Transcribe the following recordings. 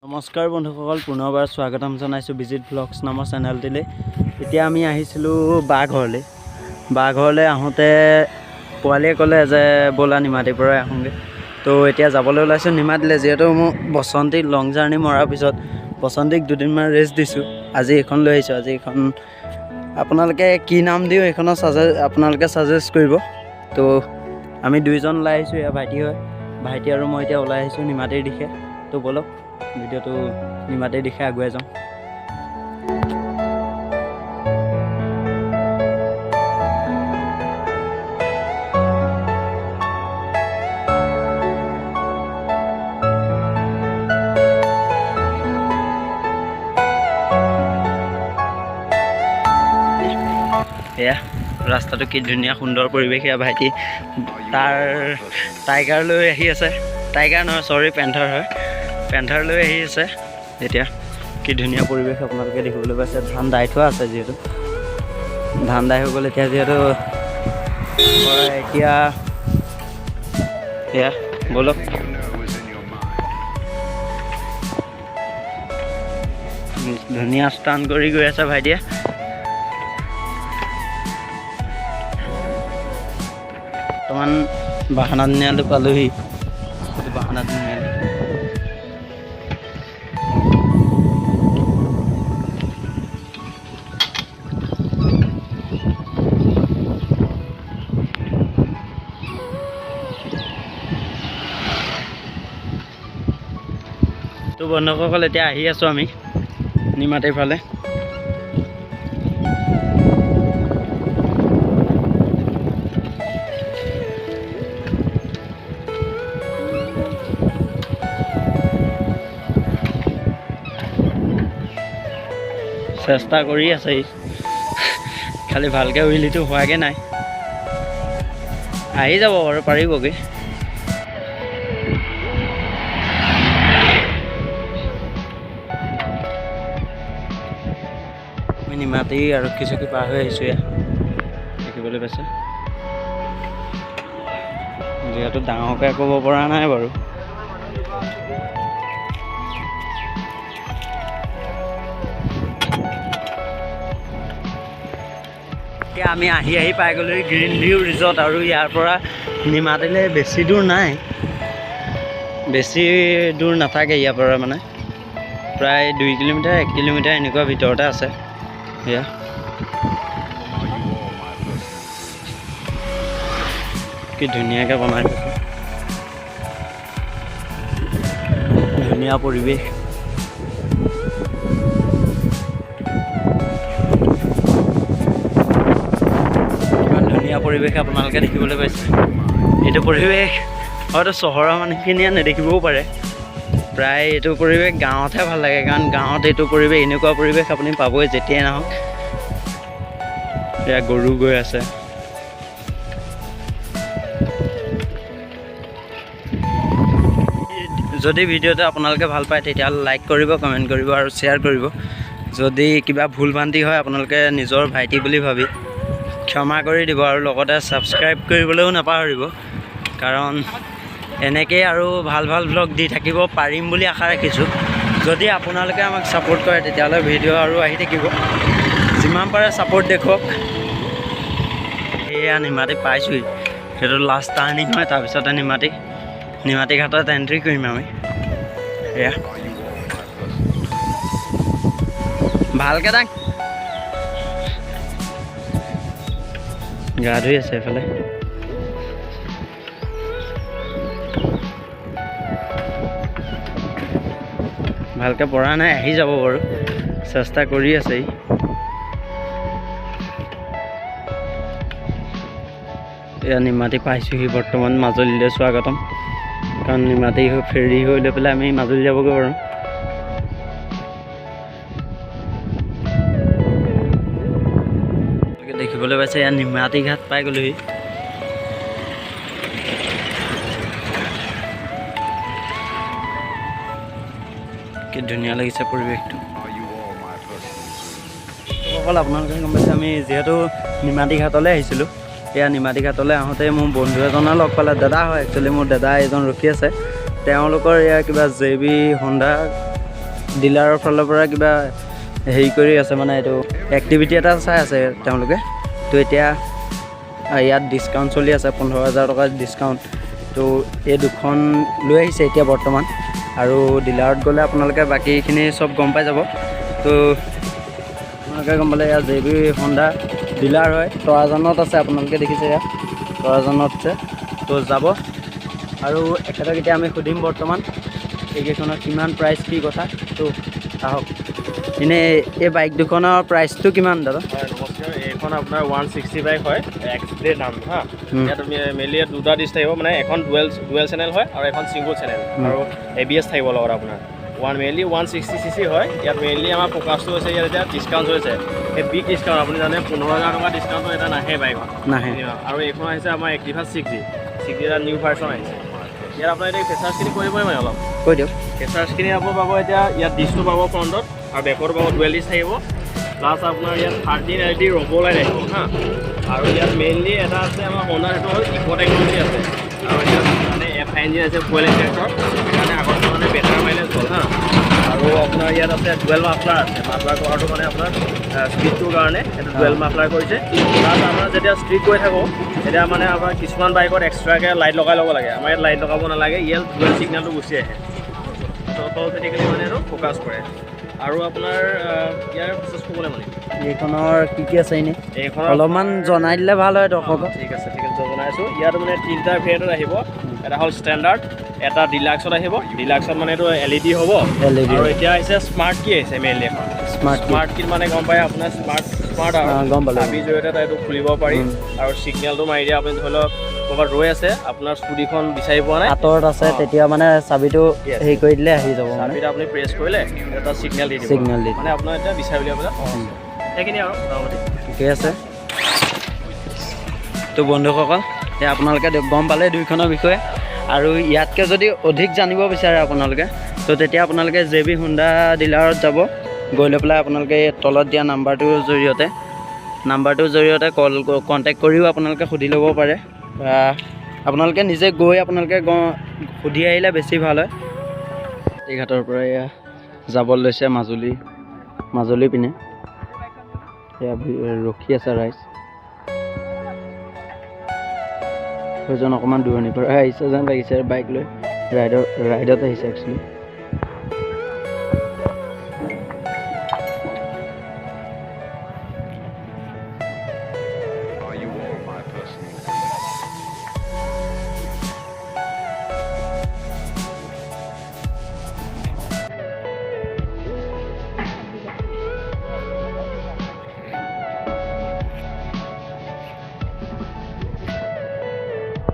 নমস্কাৰ বন্ধুসকল, পুনৰবাৰ স্বাগতম জনাইছোঁ বিজিত ব্লগছ নামৰ চেনেলটিলৈ। এতিয়া আমি আহিছিলোঁ বাঘৰলৈ আহোঁতে পোৱালীয়ে ক'লে যে ব'লা নিমাতীৰ পৰাই আহোঁগৈ। তো এতিয়া যাবলৈ ওলাইছোঁ নিমাতীলৈ, যিহেতু মোৰ বসন্তীক লং জাৰ্ণি মৰাৰ পিছত বসন্তীক দুদিনমান ৰেষ্ট দিছোঁ। আজি এইখন লৈ আহিছোঁ। আজি এইখন আপোনালোকে কি নাম দিওঁ এইখনৰ আপোনালোকে ছাজেষ্ট কৰিব। তো আমি দুইজন ওলাই আহিছোঁ, এয়া ভাইটি আৰু মই এতিয়া ওলাই আহিছোঁ নিমাতীৰ দিশে। তো ব'লক ভিডিঅ'টো নিমাতীৰ দিশে আগুৱাই যাওঁ। এয়া ৰাস্তাটো কি ধুনীয়া সুন্দৰ পৰিৱেশ। এয়া ভাইটি তাৰ টাইগাৰ লৈ আহি আছে। টাইগাৰ নহয়, চৰি, পেন্থাৰ হয়। পেন্থাৰ লৈ আহি আছে। এতিয়া কি ধুনীয়া পৰিৱেশ আপোনালোকে দেখিবলৈ পাইছে। ধান দাই থোৱা আছে, যিহেতু ধান দাই হৈ গ'ল এতিয়া, যিহেতু এতিয়া এয়া ব'লক ধুনীয়া ষ্টান কৰি গৈ আছে ভাইটিয়ে। বৰ্তমান বাহানা তিনিআলি পালোহি। বাহানা তিনিআলি তো বন্ধুসকল, এতিয়া আহি আছোঁ আমি নিমাতীৰ ফালে। চেষ্টা কৰি আছে, খালি ভালকৈ উইলিটো হোৱাগৈ নাই। আহি যাব বাৰু, পাৰিবগৈ। আমি নিমাতী আৰক্ষী চকী পাৰ হৈ আহিছোঁ। এয়া দেখিবলৈ পাইছে, যিহেতু ডাঙৰকৈ ক'ব পৰা নাই বাৰু। এতিয়া আমি আহি পাই গ'লো গ্ৰীণ ভিউ ৰিজৰ্ট। আৰু ইয়াৰ পৰা নিমাতীলৈ বেছি দূৰ নাই, বেছি দূৰ নাথাকে ইয়াৰ পৰা, মানে প্ৰায় 2 কিলোমিটাৰ 1 কিলোমিটাৰ এনেকুৱা ভিতৰতে আছে। এয়া কি ধুনীয়াকৈ বনাই থৈছে, ধুনীয়া পৰিৱেশ। পৰিৱেশ আপোনালোকে দেখিবলৈ পাইছে। এইটো পৰিৱেশ হয়তো চহৰৰ মানুহখিনিয়ে নেদেখিবও পাৰে। প্ৰায় এইটো পৰিৱেশ গাঁৱতহে ভাল লাগে, কাৰণ গাঁৱত এইটো পৰিৱেশ, এনেকুৱা পৰিৱেশ আপুনি পাবই যেতিয়াই নাহক। এয়া গৰু গৈ আছে। যদি ভিডিঅ'টো আপোনালোকে ভাল পায় তেতিয়াহ'লে লাইক কৰিব, কমেণ্ট কৰিব আৰু শ্বেয়াৰ কৰিব। যদি কিবা ভুল ভ্ৰান্তি হয় আপোনালোকে নিজৰ ভাইটি বুলি ভাবি ক্ষমা কৰি দিব, আৰু লগতে ছাবস্ক্ৰাইব কৰিবলৈও নাপাহৰিব, কাৰণ এনেকৈয়ে আৰু ভাল ভ্লগ দি থাকিব পাৰিম বুলি আশা ৰাখিছোঁ। যদি আপোনালোকে আমাক ছাপোৰ্ট কৰে তেতিয়াহ'লে ভিডিঅ' আৰু আহি থাকিব। যিমান পাৰে ছাপোৰ্ট দেখুৱাওক। এয়া নিমাতী পাইছোঁহি, সেইটো লাষ্ট টাৰ্ণিং হয়। তাৰপিছতে নিমাতী ঘাটত এণ্ট্ৰি কৰিম আমি। এয়া ভালকৈ দাং গা ধুই আছে এইফালে। ভালকৈ পৰা নাই, আহি যাব বাৰু, চেষ্টা কৰি আছে। এয়া নিমাতী পাইছোঁহি বৰ্তমান। মাজুলীলৈ স্বাগতম, কাৰণ নিমাতী ফেৰী হৈ লৈ পেলাই আমি মাজুলী যাবগৈ পাৰোঁ। দেখিবলৈ পাইছে এয়া নিমাতী ঘাট পাই গ'লোহি। কি ধুনীয়া লাগিছে পৰিৱেশটো। অকল আপোনালোকে গম পাইছে, আমি যিহেতু নিমাতী ঘাটলৈ আহিছিলোঁ। এয়া নিমাতী ঘাটলৈ আহোঁতে মোৰ বন্ধু এজনে লগ পালে, দাদা হয় একচুৱেলি, মোৰ দাদা এজন ৰখি আছে। তেওঁলোকৰ এয়া কিবা JB Honda ডিলাৰৰ ফালৰ পৰা কিবা হেৰি কৰি আছে মানে এইটো এক্টিভিটি এটা চাই আছে তেওঁলোকে। তো এতিয়া ইয়াত ডিছকাউণ্ট চলি আছে 15,000 টকা ডিছকাউণ্ট। তো এই দুখন লৈ আহিছে এতিয়া বৰ্তমান, আৰু ডিলাৰত গ'লে আপোনালোকে বাকীখিনি চব গম পাই যাব। তো আপোনালোকে গম পালে ইয়াত JB Honda ডিলাৰ হয়, তৰাজানত আছে, আপোনালোকে দেখিছে ইয়াত তৰাজানত আছে। তো যাব আৰু এখেতক এতিয়া আমি সুধিম বৰ্তমান এইকেইখনৰ কিমান প্ৰাইচ কি কথা। তো আহক। এনেই এই বাইক দুখনৰ প্ৰাইচটো কিমান দাদা? হয় নমস্কাৰ, এইখন আপোনাৰ 160 বাইক হয়, এক্সপ্লেৰ নাম হা। ইয়াত মেইনলি দুটা ডিছ থাকিব, মানে এখন ডুৱেল চেনেল হয় আৰু এখন ছিংগল চেনেল, আৰু ABS থাকিব লগত আপোনাৰ। মেইনলি 160 cc হয়। ইয়াত মেইনলি আমাৰ ফ'কাছটো হৈছে ইয়াত এতিয়া ডিছকাউণ্ট হৈছে, এই বিগ ডিছকাউণ্ট। আপুনি জানে 15,000 টকা ডিছকাউণ্টটো এটা নাহে বাইকত, নাহে। আৰু এইখন আহিছে আমাৰ Activa 6G এটা নিউ ভাৰ্চন আহিছে। ইয়াত আপোনাৰ এতিয়া ফেচাৰ্ছখিনি কৈ দিবই মানে অলপ কৈ দিয়ক। ফেচাৰ্ছখিনি আপুনি পাব এতিয়া ইয়াত ডিছটো পাব ফ্ৰণ্টত, আৰু বেকত পাব ডুৱেল ডিছ থাকিব, প্লাছ আপোনাৰ ইয়াত 13 LED ৰ'ব লাইট আহিব হা। আৰু ইয়াত মেইনলি এটা আছে আমাৰ Honda, সেইটো হ'ল ইক' টেকনলজি আছে, আৰু ইয়াত মানে FI ইঞ্জিন আছে, ফুৱেল ইনজেক্টৰ, সেইকাৰণে আগত মানে বেটাৰ মাইলেজ হ'ল হা। আৰু আপোনাৰ ইয়াত আছে ডুৱেল মাফলাৰ আছে, মাফলাৰ কৰাটো মানে আপোনাৰ স্পীডটোৰ কাৰণে এইটো ডুৱেল মাফলাৰ কৰিছে। প্লাছ আপোনাৰ যেতিয়া ষ্ট্ৰীট গৈ থাকোঁ তেতিয়া মানে আপোনাৰ কিছুমান বাইকত এক্সট্ৰাকৈ লাইট লগাই ল'ব লাগে, আমাৰ ইয়াত লাইট লগাব নালাগে, ইয়াত ডুৱেল ছিগনেলটো গুচি আহে। ত' অট'মেটিকেলি মানে এইটো ফ'কাছ কৰে। আৰু আপোনাৰ ইয়াৰ প্ৰচেছ ক'বলৈ মানে এইখনৰ কি আছে এনেই এইখনৰ অলপমান জনাই দিলে ভাল হয় দৰ্শকক। ঠিক আছে জনাইছোঁ। ইয়াত মানে 3টা ভেৰিয়েণ্টত আহিব, এটা হ'ল ষ্টেণ্ডাৰ্ড, এটা ডিলাক্সত আহিব। ডিলাক্সত মানে এইটো LED হ'ব, আৰু এতিয়া আহিছে স্মাৰ্ট কি আহিছে মেইনলি এখন স্মাৰ্ট কি মানে গম পায় আপোনাৰ স্মাৰ্ট আৰু গম পালোঁ। চাবিৰ জৰিয়তে এইটো খুলিব পাৰি, আৰু ছিগনেলটো মাৰি দিয়ে। আপুনি ধৰি লওক ক'ৰবাত ৰৈ আছে, আপোনাৰ স্কুটিখন বিচাৰি পোৱা নাই, আঁতৰত আছে, তেতিয়া মানে চাবিটো হেৰি কৰি দিলে আহি যাব, চাবিটো আপুনি প্ৰেছ কৰিলে এটা ছিগনেল দি দিব, মানে আপোনাৰ এতিয়া বিচাৰি উলিয়াবলৈ সেইখিনি আৰু মোটামুটি ঠিকে আছে। তো বন্ধুসকল, এতিয়া আপোনালোকে গম পালে দুইখনৰ বিষয়ে, আৰু ইয়াতকৈ যদি অধিক জানিব বিচাৰে আপোনালোকে, তো তেতিয়া আপোনালোকে JB Honda ডিলাৰত যাব, গৈ লৈ পেলাই আপোনালোকে তলত দিয়া নাম্বাৰটোৰ জৰিয়তে কণ্টেক্ট কৰিও আপোনালোকে সুধি ল'ব পাৰে, বা আপোনালোকে নিজে গৈ আপোনালোকে সুধি আহিলে বেছি ভাল হয়। এই ঘাটৰ পৰা এয়া যাব লৈছে মাজুলী পিনে, এয়া ৰখি আছে ৰাইজ। সেইজন অকণমান দূৰণিৰ পৰা আহিছে যেন লাগিছে, বাইক লৈ ৰাইডত আহিছে একচুৱেলি।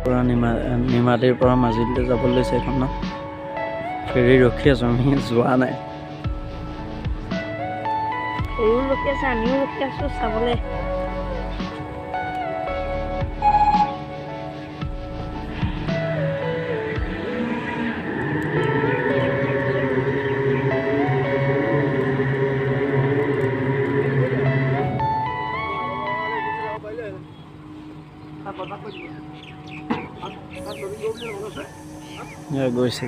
পৰা নিমাতীৰ পৰা মাজুলীলৈ যাব লৈছে এখন ফেৰী ৰখি আছোঁ, আমি যোৱা নাই। ফেৰীও ৰখি আছে, আমিও ৰখি আছোঁ চাবলৈ। গৈছে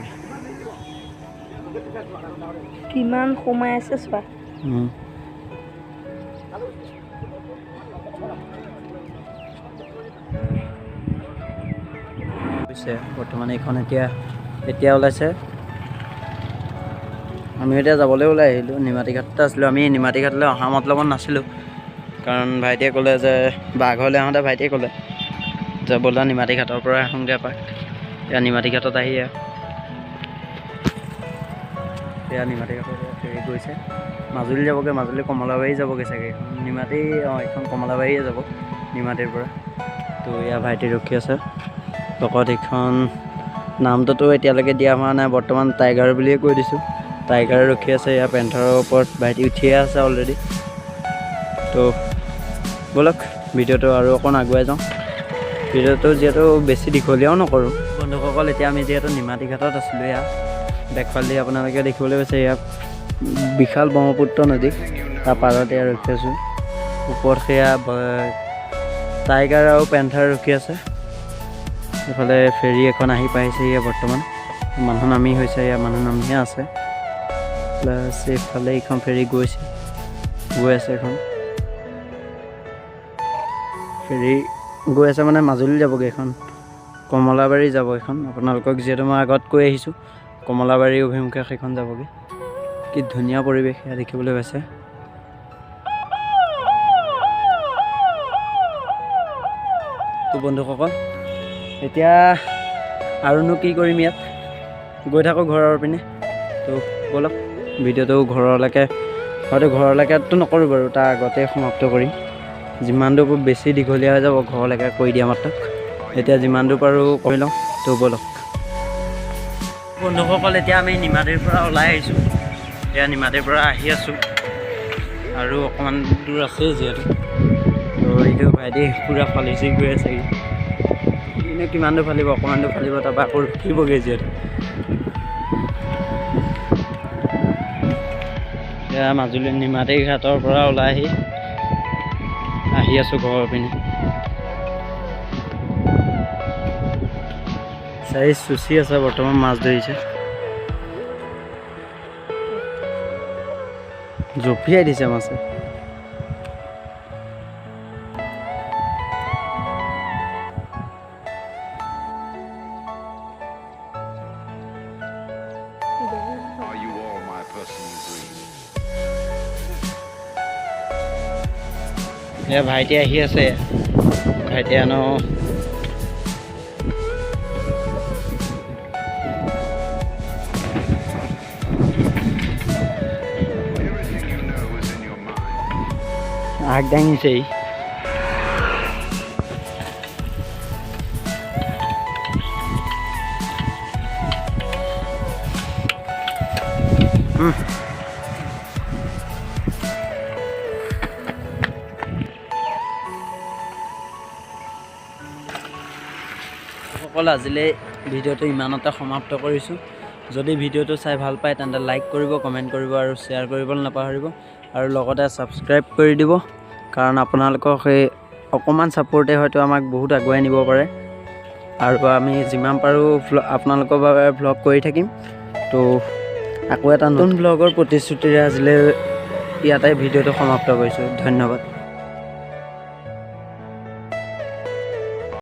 কিমান সোমাই আছে চোৱা। বৰ্তমান এইখন এতিয়া ওলাইছে। আমি এতিয়া যাবলৈ ওলাই আহিলোঁ, নিমাতী ঘাটতে আছিলোঁ। আমি নিমাতী ঘাটলৈ অহা মতলবত নাছিলোঁ, কাৰণ ভাইটিয়ে ক'লে যে বাঘৰলৈ আহোঁতে ভাইটিয়ে ক'লে যে ব'লা নিমাতী ঘাটৰ পৰা আহোঁগৈ এপাক। এতিয়া নিমাতী ঘাটত আহি এয়া নিমাতী ঘাটত ফেৰী গৈছে, মাজুলী যাবগৈ, মাজুলী কমলাবাৰী যাবগৈ চাগে। নিমাতী এইখন কমলাবাৰীয়ে যাব নিমাতীৰ পৰা। তো এয়া ভাইটি ৰখি আছে লগত। এইখন নামটোতো এতিয়ালৈকে দিয়া হোৱা নাই, বৰ্তমান টাইগাৰ বুলিয়ে কৈ দিছোঁ। টাইগাৰ ৰখি আছে, এয়া পেন্থাৰৰ ওপৰত ভাইটি উঠিয়ে আছে অলৰেডি। তো ব'লক ভিডিঅ'টো আৰু অকণ আগুৱাই যাওঁ। ভিডিঅ'টো যিহেতু বেছি দীঘলীয়াও নকৰোঁ। বন্ধুসকল, এতিয়া আমি যিহেতু নিমাতী ঘাটত আছিলোঁ, এয়া বেকফালেদি আপোনালোকে দেখিবলৈ পাইছে এয়া বিশাল ব্ৰহ্মপুত্ৰ নদী, তাৰ পাৰত এয়া ৰখি আছোঁ। ওপৰত সেয়া টাইগাৰ আৰু পেন্থাৰ ৰখি আছে। এইফালে ফেৰী এখন আহি পাইছে, এয়া বৰ্তমান মানুহ নামি হৈছে, এয়া মানুহ নামিহে আছে। প্লাছ এইফালে এইখন ফেৰী গৈ আছে এখন ফেৰী গৈ আছে মানে মাজুলী যাবগৈ এখন কমলাবাৰী যাব এখন আপোনালোকক যিহেতু মই আগত কৈ আহিছোঁ কমলাবাৰী অভিমুখে সেইখন যাবগৈ কি ধুনীয়া পৰিৱেশ সেয়া দেখিবলৈ পাইছে তো বন্ধুসকল এতিয়া আৰুনো কি কৰিম ইয়াত গৈ থাকোঁ ঘৰৰ পিনে তো ব'লক ভিডিঅ'টো ঘৰলৈকেতো নকৰোঁ বাৰু তাৰ আগতে সমাপ্ত কৰিম যিমানটো বেছি দীঘলীয়া হৈ যাব ঘৰলৈকে কৰি দিয়া মাত্ৰ এতিয়া যিমানটো পাৰোঁ কৰি লওঁ তো ব'লক বন্ধুসকল এতিয়া আমি নিমাতীৰ পৰা ওলাই আহিছোঁ এতিয়া নিমাতীৰ পৰা আহি আছোঁ আৰু অকণমান দূৰ আছেই যিহেতু তো এইটো ভাইটি পূৰা ফালিচি গৈ আছে এনেই কিমান দূৰ ফালিব অকণমান দূৰ ফালিব তাৰপৰা আকৌ ৰখিবগৈ যিহেতু এতিয়া মাজুলী নিমাতী ঘাটৰ পৰা ওলাই আহি আছোঁ ঘৰৰ পিনে চাই চুচি আছে বৰ্তমান মাছ ধৰিছে জঁপিয়াই দিছে মাছে Are you all my personal dreams? এয়া ভাইটি আহি আছে ভাইটি আনো Everything you know is in your mind. আগ দাঙিছেই সকল আজিলৈ ভিডিঅ'টো ইমানতে সমাপ্ত কৰিছোঁ যদি ভিডিঅ'টো চাই ভাল পায় তেন্তে লাইক কৰিব কমেণ্ট কৰিব আৰু শ্বেয়াৰ কৰিবলৈ নাপাহৰিব আৰু লগতে ছাবস্ক্ৰাইব কৰি দিব কাৰণ আপোনালোকৰ সেই অকণমান ছাপোৰ্টে হয়তো আমাক বহুত আগুৱাই নিব পাৰে আৰু আমি যিমান পাৰোঁ আপোনালোকৰ বাবে ভ্লগ কৰি থাকিম তো আকৌ এটা নতুন ভ্লগৰ প্ৰতিশ্ৰুতিৰে আজিলৈ ইয়াতে ভিডিঅ'টো সমাপ্ত কৰিছোঁ ধন্যবাদ